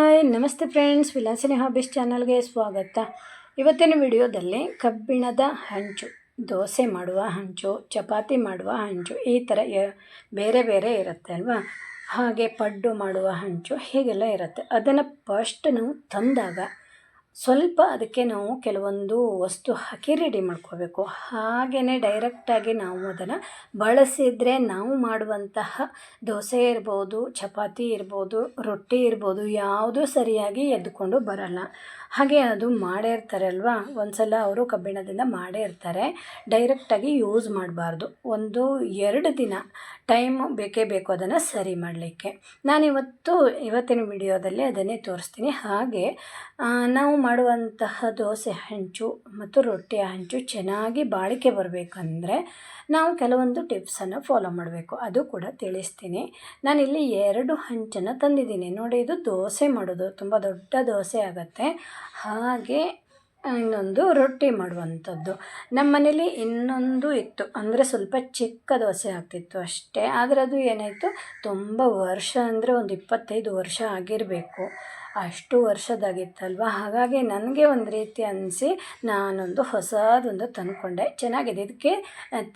Hi ನಮಸ್ತೆ friends, Vilasini hobbies ಚಾನಲ್ಗೆ ಸ್ವಾಗತ. ಇವತ್ತಿನ ವಿಡಿಯೋದಲ್ಲಿ ಕಬ್ಬಿಣದ ಹಂಚು, ದೋಸೆ ಮಾಡುವ ಹಂಚು, ಚಪಾತಿ ಮಾಡುವ ಹಂಚು, ಈ ಥರ ಬೇರೆ ಬೇರೆ ಇರುತ್ತೆ ಅಲ್ವಾ. ಹಾಗೆ ಪಡ್ಡು ಮಾಡುವ ಹಂಚು ಹೀಗೆಲ್ಲ ಇರುತ್ತೆ. ಅದನ್ನು ಫಸ್ಟ್ ನಾವು ತಂದಾಗ ಸ್ವಲ್ಪ ಅದಕ್ಕೆ ನಾವು ಕೆಲವೊಂದು ವಸ್ತು ಹಾಕಿ ರೆಡಿ ಮಾಡ್ಕೋಬೇಕು. ಹಾಗೆಯೇ ಡೈರೆಕ್ಟಾಗಿ ನಾವು ಅದನ್ನು ಬಳಸಿದರೆ ನಾವು ಮಾಡುವಂತಹ ದೋಸೆ ಇರ್ಬೋದು, ಚಪಾತಿ ಇರ್ಬೋದು, ರೊಟ್ಟಿ ಇರ್ಬೋದು, ಯಾವುದೂ ಸರಿಯಾಗಿ ಎದ್ದುಕೊಂಡು ಬರಲ್ಲ. ಹಾಗೆ ಅದು ಮಾಡೇ ಇರ್ತಾರಲ್ವ, ಒಂದು ಸಲ ಅವರು ಕಬ್ಬಿಣದಿಂದ ಮಾಡೇ ಇರ್ತಾರೆ. ಡೈರೆಕ್ಟಾಗಿ ಯೂಸ್ ಮಾಡಬಾರ್ದು. 1-2 ದಿನ ಟೈಮು ಬೇಕೇ ಬೇಕು ಅದನ್ನು ಸರಿ ಮಾಡಲಿಕ್ಕೆ. ಇವತ್ತಿನ ವಿಡಿಯೋದಲ್ಲಿ ಅದನ್ನೇ ತೋರಿಸ್ತೀನಿ. ಹಾಗೆ ನಾವು ಮಾಡುವಂತಹ ದೋಸೆ ಹಂಚು ಮತ್ತು ರೊಟ್ಟಿಯ ಹಂಚು ಚೆನ್ನಾಗಿ ಬಾಳಿಕೆ ಬರಬೇಕಂದ್ರೆ ನಾವು ಕೆಲವೊಂದು ಟಿಪ್ಸನ್ನು ಫಾಲೋ ಮಾಡಬೇಕು. ಅದು ಕೂಡ ತಿಳಿಸ್ತೀನಿ. ನಾನಿಲ್ಲಿ 2 ಹಂಚನ್ನು ತಂದಿದ್ದೀನಿ ನೋಡಿ. ಇದು ದೋಸೆ ಮಾಡೋದು, ತುಂಬ ದೊಡ್ಡ ದೋಸೆ ಆಗುತ್ತೆ. ಹಾಗೆ ಇನ್ನೊಂದು ರೊಟ್ಟಿ ಮಾಡುವಂಥದ್ದು. ನಮ್ಮ ಮನೇಲಿ ಇನ್ನೊಂದು ಇತ್ತು, ಅಂದರೆ ಸ್ವಲ್ಪ ಚಿಕ್ಕ ದೋಸೆ ಆಗ್ತಿತ್ತು ಅಷ್ಟೇ. ಆದರೆ ಅದು ಏನಾಯಿತು, ತುಂಬ ವರ್ಷ ಅಂದರೆ ಒಂದು 25 ವರ್ಷ ಆಗಿರಬೇಕು, ಅಷ್ಟು ವರ್ಷದಾಗಿತ್ತಲ್ವ. ಹಾಗಾಗಿ ನನಗೆ ಒಂದು ರೀತಿ ಅನಿಸಿ ನಾನೊಂದು ಹೊಸದೊಂದು ತಂದುಕೊಂಡೆ. ಚೆನ್ನಾಗಿದೆ. ಇದಕ್ಕೆ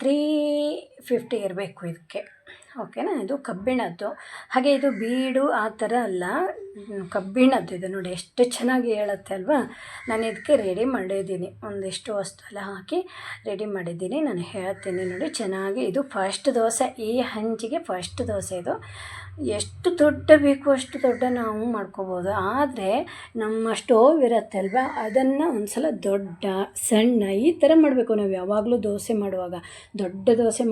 350 ಇರಬೇಕು ಇದಕ್ಕೆ, ಓಕೆನಾ. ಇದು ಕಬ್ಬಿಣದ್ದು. ಹಾಗೆ ಇದು ಬೀಡು ಆ ಥರ ಅಲ್ಲ, ಕಬ್ಬಿಣದ್ದು. ಇದು ನೋಡಿ ಎಷ್ಟು ಚೆನ್ನಾಗಿ ಹೇಳುತ್ತೆ ಅಲ್ವಾ. ನಾನು ಇದಕ್ಕೆ ರೆಡಿ ಮಾಡಿದ್ದೀನಿ, ಒಂದಿಷ್ಟು ವಸ್ತು ಎಲ್ಲ ಹಾಕಿ ರೆಡಿ ಮಾಡಿದ್ದೀನಿ. ನಾನು ಹೇಳ್ತೀನಿ ನೋಡಿ. ಚೆನ್ನಾಗಿ ಇದು ಫಸ್ಟ್ ದೋಸೆ, ಈ ಹಂಚಿಗೆ ಫಸ್ಟ್ ದೋಸೆ ಇದು. ಎಷ್ಟು ದೊಡ್ಡ ಬೇಕು ಅಷ್ಟು ದೊಡ್ಡ ನಾವು ಮಾಡ್ಕೋಬೋದು. ಆದರೆ ನಮ್ಮ ಸ್ಟೋವ್ ಇರುತ್ತೆ ಅಲ್ವಾ, ಅದನ್ನು ಒಂದು ಸಲ ದೊಡ್ಡ ಸಣ್ಣ ಈ ಥರ ಮಾಡಬೇಕು. ನಾವು ಯಾವಾಗಲೂ ದೋಸೆ ಮಾಡುವಾಗ, ದೊಡ್ಡ ದೋಸೆ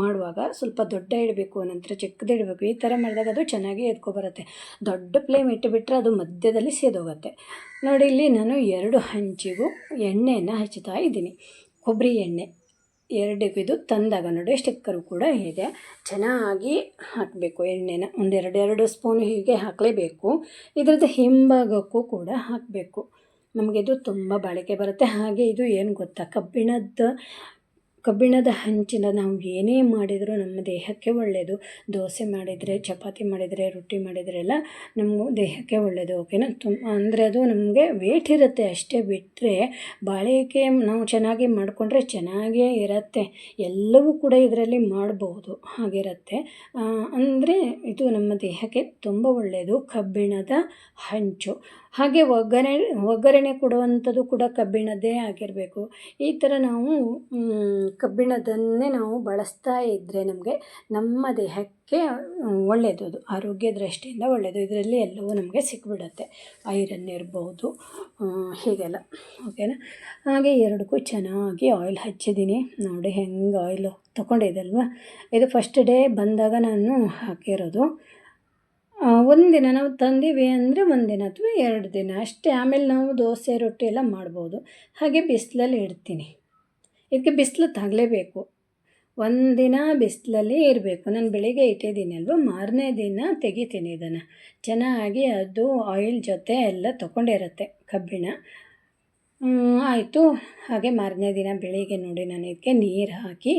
ಮಾಡುವಾಗ ಸ್ವಲ್ಪ ದೊಡ್ಡ ಇಡಬೇಕು, ನಂತರ ಚಿಕ್ಕದು ಇಡಬೇಕು. ಈ ಥರ ಮಾಡಿದಾಗ ಅದು ಚೆನ್ನಾಗಿ ಎದ್ಕೊಬರುತ್ತೆ. ದೊಡ್ಡ ಫ್ಲೇಮ್ ಇಟ್ಟುಬಿಟ್ರೆ ಅದು ಮಧ್ಯದಲ್ಲಿ ಸೇದೋಗುತ್ತೆ ನೋಡಿ. ಇಲ್ಲಿ ನಾನು 2 ಹಂಚಿಗೂ ಎಣ್ಣೆಯನ್ನು ಹಚ್ಚುತ್ತಾ ಇದ್ದೀನಿ. ಕೊಬ್ಬರಿ ಎಣ್ಣೆ 2 ಇದು ತಂದಾಗ ನೋಡಿ, ಸ್ಟಿಕ್ಕರು ಕೂಡ ಇದೆ. ಚೆನ್ನಾಗಿ ಹಾಕಬೇಕು ಎಣ್ಣೆನ, 1-2 ಸ್ಪೂನ್ ಹೀಗೆ ಹಾಕಲೇಬೇಕು. ಇದರದ್ದು ಹಿಂಭಾಗಕ್ಕೂ ಕೂಡ ಹಾಕಬೇಕು. ನಮಗಿದು ತುಂಬ ಬಾಳಿಕೆ ಬರುತ್ತೆ. ಹಾಗೆ ಇದು ಏನು ಗೊತ್ತಾ, ಕಬ್ಬಿಣದ ಹಂಚಿನ ನಾವು ಏನೇ ಮಾಡಿದರೂ ನಮ್ಮ ದೇಹಕ್ಕೆ ಒಳ್ಳೆಯದು. ದೋಸೆ ಮಾಡಿದರೆ, ಚಪಾತಿ ಮಾಡಿದರೆ, ರೊಟ್ಟಿ ಮಾಡಿದರೆ ಎಲ್ಲ ನಮ್ಮ ದೇಹಕ್ಕೆ ಒಳ್ಳೆಯದು, ಓಕೆನಾ. ಅಂದರೆ ಅದು ನಮಗೆ ವೇಟ್ ಇರುತ್ತೆ ಅಷ್ಟೇ, ಬಿಟ್ಟರೆ ಬಾಳಿಕೆ ನಾವು ಚೆನ್ನಾಗಿ ಮಾಡಿಕೊಂಡ್ರೆ ಚೆನ್ನಾಗೇ ಇರುತ್ತೆ. ಎಲ್ಲವೂ ಕೂಡ ಇದರಲ್ಲಿ ಮಾಡಬಹುದು, ಹಾಗಿರುತ್ತೆ. ಅಂದರೆ ಇದು ನಮ್ಮ ದೇಹಕ್ಕೆ ತುಂಬ ಒಳ್ಳೆಯದು, ಕಬ್ಬಿಣದ ಹಂಚು. ಹಾಗೆ ಒಗ್ಗರಣೆ ಕೊಡುವಂಥದ್ದು ಕೂಡ ಕಬ್ಬಿಣದ್ದೇ ಆಗಿರಬೇಕು. ಈ ಥರ ನಾವು ಕಬ್ಬಿಣದನ್ನೇ ನಾವು ಬಳಸ್ತಾ ಇದ್ದರೆ ನಮ್ಮ ದೇಹಕ್ಕೆ ಒಳ್ಳೆಯದು. ಅದು ಆರೋಗ್ಯ ದೃಷ್ಟಿಯಿಂದ ಒಳ್ಳೆಯದು. ಇದರಲ್ಲಿ ಎಲ್ಲವೂ ನಮಗೆ ಸಿಕ್ಬಿಡುತ್ತೆ, ಐರನ್ ಇರ್ಬೋದು, ಹೀಗೆಲ್ಲ, ಓಕೆನಾ. ಹಾಗೆ 2ಕ್ಕೂ ಚೆನ್ನಾಗಿ ಆಯಿಲ್ ಹಚ್ಚಿದ್ದೀನಿ ನೋಡಿ. ಹೆಂಗೆ ಆಯಿಲು ತೊಗೊಂಡಿದ್ದಲ್ವ. ಇದು ಫಸ್ಟ್ ಡೇ ಬಂದಾಗ ನಾನು ಹಾಕಿರೋದು. ಒಂದಿನ ನಾವು ತಂದೀವಿ ಅಂದರೆ 1 ದಿನ ಅಥವಾ 2 ದಿನ ಅಷ್ಟೇ. ಆಮೇಲೆ ನಾವು ದೋಸೆ ರೊಟ್ಟಿ ಎಲ್ಲ ಮಾಡ್ಬೋದು. ಹಾಗೆ ಬಿಸಿಲಲ್ಲಿ ಇಡ್ತೀನಿ. ಇದಕ್ಕೆ ಬಿಸಿಲು ತಗಲೇಬೇಕು, 1 ದಿನ ಬಿಸಿಲಲ್ಲಿ ಇರಬೇಕು. ನಾನು ಬೆಳಿಗ್ಗೆ ಇಟ್ಟಿದ್ದೀನಿ ಅಲ್ವ, ಮಾರನೇ ದಿನ ತೆಗಿತೀನಿ ಇದನ್ನು. ಚೆನ್ನಾಗಿ ಅದು ಆಯಿಲ್ ಜೊತೆ ಎಲ್ಲ ತೊಗೊಂಡಿರುತ್ತೆ ಕಬ್ಬಿಣ. ಆಯಿತು. ಹಾಗೆ ಮಾರನೇ ದಿನ ಬೆಳಿಗ್ಗೆ ನೋಡಿ, ನಾನು ಇದಕ್ಕೆ ನೀರು ಹಾಕಿ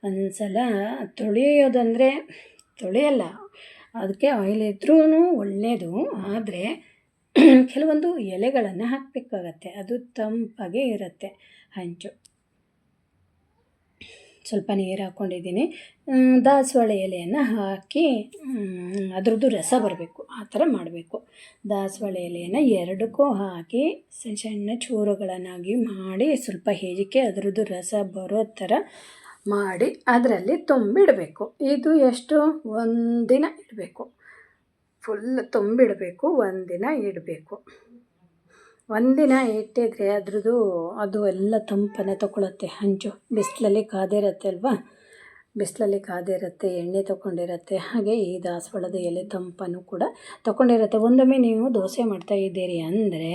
ಒಂದು ಸಲ ತೊಳೆಯೋದಂದರೆ ತೊಳೆಯಲ್ಲ, ಅದಕ್ಕೆ ಆಯಿಲ್ ಇದ್ರೂ ಒಳ್ಳೆಯದು. ಆದರೆ ಕೆಲವೊಂದು ಎಲೆಗಳನ್ನು ಹಾಕಬೇಕಾಗತ್ತೆ, ಅದು ತಂಪಾಗೆ ಇರುತ್ತೆ ಹಂಚು. ಸ್ವಲ್ಪ ನೀರು ಹಾಕ್ಕೊಂಡಿದ್ದೀನಿ. ದಾಸವಾಳ ಎಲೆಯನ್ನು ಹಾಕಿ ಅದರದ್ದು ರಸ ಬರಬೇಕು, ಆ ಥರ ಮಾಡಬೇಕು. ದಾಸವಾಳ ಎಲೆಯನ್ನು 2ಕ್ಕೂ ಹಾಕಿ ಸಣ್ಣ ಚೂರುಗಳನ್ನಾಗಿ ಮಾಡಿ ಸ್ವಲ್ಪ ಹೇಜಿಕೆ ಅದರದ್ದು ರಸ ಬರೋ ಥರ ಮಾಡಿ ಅದರಲ್ಲಿ ತುಂಬಿಡಬೇಕು. ಇದು ಎಷ್ಟು, 1 ದಿನ ಇಡಬೇಕು. ಫುಲ್ ತುಂಬಿಡಬೇಕು, 1 ದಿನ ಇಡಬೇಕು. 1 ದಿನ ಇಟ್ಟಿದ್ರೆ ಅದು ಎಲ್ಲ ತಂಪನ್ನು ತಗೊಳುತ್ತೆ ಹಂಚು. ಬಿಸಿಲಲ್ಲಿ ಕಾದಿರುತ್ತೆ ಅಲ್ವಾ, ಬಿಸಿಲಲ್ಲಿ ಕಾದಿರುತ್ತೆ, ಎಣ್ಣೆ ತೊಗೊಂಡಿರುತ್ತೆ. ಹಾಗೆ ಈ ದಾಸವಾಳದ ಎಲೆ ತಂಪನ್ನು ಕೂಡ ತೊಗೊಂಡಿರುತ್ತೆ. ಒಂದೊಮ್ಮೆ ನೀವು ದೋಸೆ ಮಾಡ್ತಾ ಇದ್ದೀರಿ ಅಂದರೆ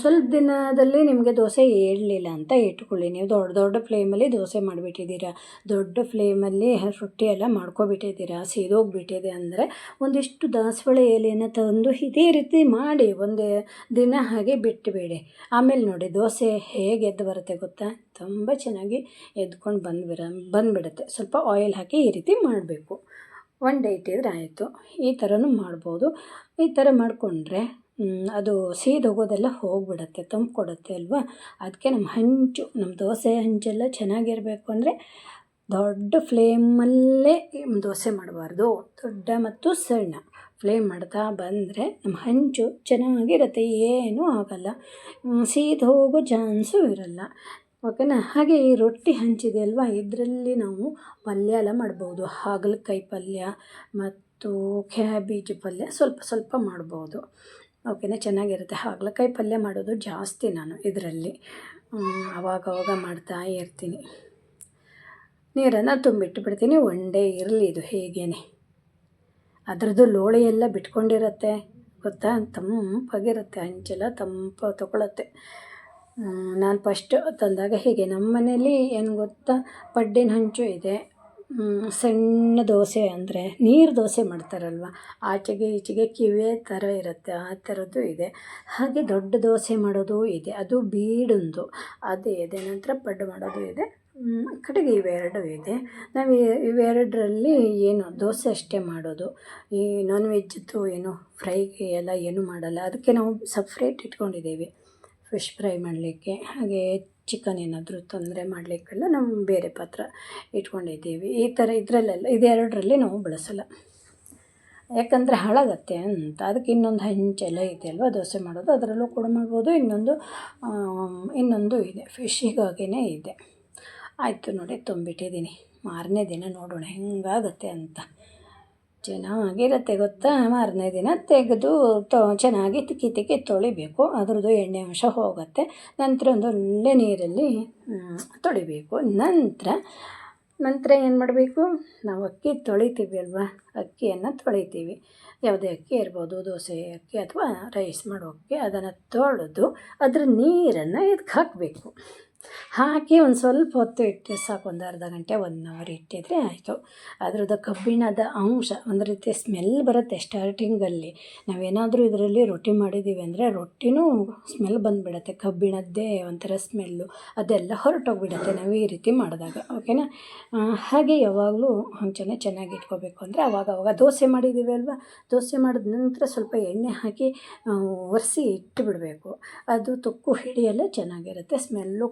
ಸ್ವಲ್ಪ ದಿನದಲ್ಲಿ ನಿಮಗೆ ದೋಸೆ ಏಳಲಿಲ್ಲ ಅಂತ ಇಟ್ಕೊಳ್ಳಿ. ನೀವು ದೊಡ್ಡ ಫ್ಲೇಮಲ್ಲಿ ದೋಸೆ ಮಾಡಿಬಿಟ್ಟಿದ್ದೀರಾ, ದೊಡ್ಡ ಫ್ಲೇಮಲ್ಲಿ ರೊಟ್ಟಿ ಎಲ್ಲ ಮಾಡ್ಕೊಬಿಟ್ಟಿದ್ದೀರಾ, ಸೀದೋಗಿಬಿಟ್ಟಿದೆ ಅಂದರೆ ಒಂದಿಷ್ಟು ದಾಸವಾಳ ಎಲೆಯನ್ನು ತಂದು ಇದೇ ರೀತಿ ಮಾಡಿ 1 ದಿನ ಹಾಗೆ ಬಿಟ್ಟುಬೇಡಿ. ಆಮೇಲೆ ನೋಡಿ ದೋಸೆ ಹೇಗೆ ಎದ್ದು ಬರುತ್ತೆ ಗೊತ್ತಾ, ತುಂಬ ಚೆನ್ನಾಗಿ ಎದ್ಕೊಂಡು ಬಂದುಬಿಡುತ್ತೆ. ಸ್ವಲ್ಪ ಆಯಿಲ್ ಹಾಕಿ ಈ ರೀತಿ ಮಾಡಬೇಕು. 1 ಡೇ ಇಟ್ಟಿದ್ರೆ ಆಯಿತು. ಈ ಥರನೂ ಮಾಡ್ಬೋದು. ಈ ಥರ ಮಾಡಿಕೊಂಡ್ರೆ ಅದು ಹೋಗೋದೆಲ್ಲ ಹೋಗಿಬಿಡತ್ತೆ, ತಂಪು ಕೊಡುತ್ತೆ ಅಲ್ವಾ. ಅದಕ್ಕೆ ನಮ್ಮ ದೋಸೆ ಹಂಚೆಲ್ಲ ಚೆನ್ನಾಗಿರಬೇಕು ಅಂದರೆ ದೊಡ್ಡ ಫ್ಲೇಮಲ್ಲೇ ದೋಸೆ ಮಾಡಬಾರ್ದು. ದೊಡ್ಡ ಮತ್ತು ಸಣ್ಣ ಫ್ಲೇಮ್ ಮಾಡ್ತಾ ಬಂದರೆ ನಮ್ಮ ಹಂಚು ಚೆನ್ನಾಗಿರುತ್ತೆ, ಏನೂ ಆಗೋಲ್ಲ, ಹೋಗೋ ಚಾನ್ಸು ಇರೋಲ್ಲ. ಓಕೆನಾ. ಹಾಗೆ ಈ ರೊಟ್ಟಿ ಹಂಚಿದೆ ಅಲ್ವಾ, ಇದರಲ್ಲಿ ನಾವು ಪಲ್ಯ ಎಲ್ಲ ಮಾಡ್ಬೋದು. ಹಾಗಲಕಾಯಿ ಪಲ್ಯ ಮತ್ತು ಕ್ಯಾಬೇಜ್ ಪಲ್ಯ ಸ್ವಲ್ಪ ಸ್ವಲ್ಪ ಮಾಡ್ಬೋದು. ಓಕೆನಾ, ಚೆನ್ನಾಗಿರುತ್ತೆ. ಹಾಗಲಕಾಯಿ ಪಲ್ಯ ಮಾಡೋದು ಜಾಸ್ತಿ ನಾನು ಇದರಲ್ಲಿ, ಆವಾಗವಾಗ ಮಾಡ್ತಾ ಇರ್ತೀನಿ. ನೀರನ್ನು ತುಂಬಿಟ್ಟು ಬಿಡ್ತೀನಿ, ಒನ್ ಡೇ ಇರಲಿ ಇದು ಹೇಗೇನೆ. ಅದರದ್ದು ಲೋಳೆ ಎಲ್ಲ ಬಿಟ್ಕೊಂಡಿರುತ್ತೆ ಗೊತ್ತಾ, ತಂಪಾಗಿರುತ್ತೆ, ಹಂಚೆಲ್ಲ ತಂಪು ತೊಗೊಳತ್ತೆ. ನಾನು ಫಸ್ಟ್ ತಂದಾಗ ಹೀಗೆ ನಮ್ಮ ಮನೇಲಿ ಏನು ಗೊತ್ತಾ, ಪಡ್ಡಿನ ಹಂಚು ಇದೆ. ಸಣ್ಣ ದೋಸೆ ಅಂದರೆ ನೀರು ದೋಸೆ ಮಾಡ್ತಾರಲ್ವ, ಆಚೆಗೆ ಈಚೆಗೆ ಕಿವೆ ಥರ ಇರುತ್ತೆ, ಆ ಥರದ್ದು ಇದೆ. ಹಾಗೆ ದೊಡ್ಡ ದೋಸೆ ಮಾಡೋದು ಇದೆ, ಅದು ಬೀಡೊಂದು ಅದೇ ಇದೆ. ನಂತರ ಪಡ್ಡು ಮಾಡೋದು ಇದೆ, ಕಡೆಗೆ ಇವೆರಡು ಇದೆ. ನಾವು ಇವೆರಡರಲ್ಲಿ ಏನು ದೋಸೆ ಅಷ್ಟೇ ಮಾಡೋದು. ಈ ನಾನ್ ವೆಜ್ಜದ್ದು ಏನು ಫ್ರೈಗೆ ಎಲ್ಲ ಏನೂ ಮಾಡಲ್ಲ. ಅದಕ್ಕೆ ನಾವು ಸಪ್ರೇಟ್ ಇಟ್ಕೊಂಡಿದ್ದೀವಿ ಫಿಶ್ ಫ್ರೈ ಮಾಡಲಿಕ್ಕೆ. ಹಾಗೆ ಚಿಕನ್ ಏನಾದರೂ ತೊಂದರೆ ಮಾಡಲಿಕ್ಕೆಲ್ಲ ನಾವು ಬೇರೆ ಪಾತ್ರ ಇಟ್ಕೊಂಡಿದ್ದೀವಿ. ಈ ಥರ ಇದೆರಡರಲ್ಲಿ ನಾವು ಬಳಸಲ್ಲ, ಯಾಕಂದರೆ ಹಾಳಾಗತ್ತೆ ಅಂತ. ಅದಕ್ಕೆ ಇನ್ನೊಂದು ಹಂಚೆಲ್ಲ ಇದೆ ಅಲ್ವಾ ದೋಸೆ ಮಾಡೋದು, ಅದರಲ್ಲೂ ಕೂಡ ಮಾಡ್ಬೋದು. ಇನ್ನೊಂದು ಇದೆ ಫಿಶ್ಶಿಗಾಗಿಯೇ ಇದೆ. ಆಯಿತು ನೋಡಿ, ತುಂಬಿಟ್ಟಿದ್ದೀನಿ. ಮಾರನೇ ದಿನ ನೋಡೋಣ ಹೆಂಗಾಗುತ್ತೆ ಅಂತ. ಚೆನ್ನಾಗಿರುತ್ತೆ ಗೊತ್ತಾ. ಮಾರನೇ ದಿನ ತೆಗೆದು ಚೆನ್ನಾಗಿ ತಿಕ್ಕಿ ತೊಳಿಬೇಕು, ಅದರದ್ದು ಎಣ್ಣೆ ಅಂಶ ಹೋಗುತ್ತೆ. ನಂತರ ಒಂದು ಒಳ್ಳೆ ನೀರಲ್ಲಿ ತೊಳಿಬೇಕು. ನಂತರ ಏನು ಮಾಡಬೇಕು, ನಾವು ಅಕ್ಕಿ ತೊಳಿತೀವಿ ಅಲ್ವಾ, ಅಕ್ಕಿಯನ್ನು ತೊಳಿತೀವಿ. ಯಾವುದೇ ಅಕ್ಕಿ ಇರ್ಬೋದು, ದೋಸೆ ಅಕ್ಕಿ ಅಥವಾ ರೈಸ್ ಮಾಡೋ ಅಕ್ಕಿ. ಅದನ್ನು ತೊಳೆದು ಅದರ ನೀರನ್ನು ಇದಕ್ಕೆ ಹಾಕಬೇಕು. ಹಾಕಿ ಒಂದು ಸ್ವಲ್ಪ ಹೊತ್ತು ಇಟ್ಟರೆ ಸಾಕು, ಒಂದು ಅರ್ಧ ಗಂಟೆ 1 ಅವರ್ ಇಟ್ಟಿದ್ರೆ ಆಯಿತು. ಅದರದ್ದು ಕಬ್ಬಿಣದ ಅಂಶ ಒಂದು ರೀತಿ ಸ್ಮೆಲ್ ಬರುತ್ತೆ ಸ್ಟಾರ್ಟಿಂಗಲ್ಲಿ. ನಾವೇನಾದರೂ ಇದರಲ್ಲಿ ರೊಟ್ಟಿ ಮಾಡಿದ್ದೀವಿ ಅಂದರೆ ರೊಟ್ಟಿನೂ ಸ್ಮೆಲ್ ಬಂದುಬಿಡತ್ತೆ, ಕಬ್ಬಿಣದ್ದೇ ಒಂಥರ ಸ್ಮೆಲ್ಲು, ಅದೆಲ್ಲ ಹೊರಟೋಗ್ಬಿಡುತ್ತೆ ನಾವು ಈ ರೀತಿ ಮಾಡಿದಾಗ. ಓಕೆನಾ. ಹಾಗೆ ಯಾವಾಗಲೂ ಹಂಚನ್ನು ಚೆನ್ನಾಗಿ ಇಟ್ಕೋಬೇಕು ಅಂದರೆ ಅವಾಗವಾಗ ದೋಸೆ ಮಾಡಿದ್ದೀವಿ ಅಲ್ವಾ, ದೋಸೆ ಮಾಡಿದ ನಂತರ ಸ್ವಲ್ಪ ಎಣ್ಣೆ ಹಾಕಿ ಒರೆಸಿ ಇಟ್ಟು ಬಿಡಬೇಕು. ಅದು ತುಕ್ಕು ಹಿಡಿಯಲ್ಲ, ಚೆನ್ನಾಗಿರುತ್ತೆ, ಸ್ಮೆಲ್ಲು